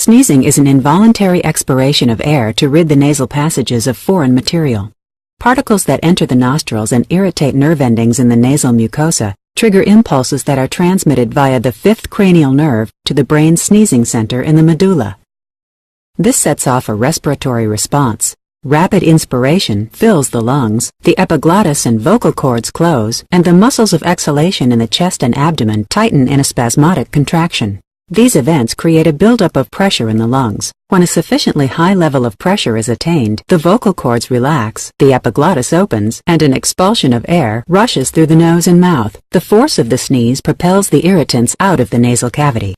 Sneezing is an involuntary expiration of air to rid the nasal passages of foreign material. Particles that enter the nostrils and irritate nerve endings in the nasal mucosa trigger impulses that are transmitted via the fifth cranial nerve to the brain's sneezing center in the medulla. This sets off a respiratory response. Rapid inspiration fills the lungs, the epiglottis and vocal cords close, and the muscles of exhalation in the chest and abdomen tighten in a spasmodic contraction. These events create a buildup of pressure in the lungs. When a sufficiently high level of pressure is attained, the vocal cords relax, the epiglottis opens, and an expulsion of air rushes through the nose and mouth. The force of the sneeze propels the irritants out of the nasal cavity.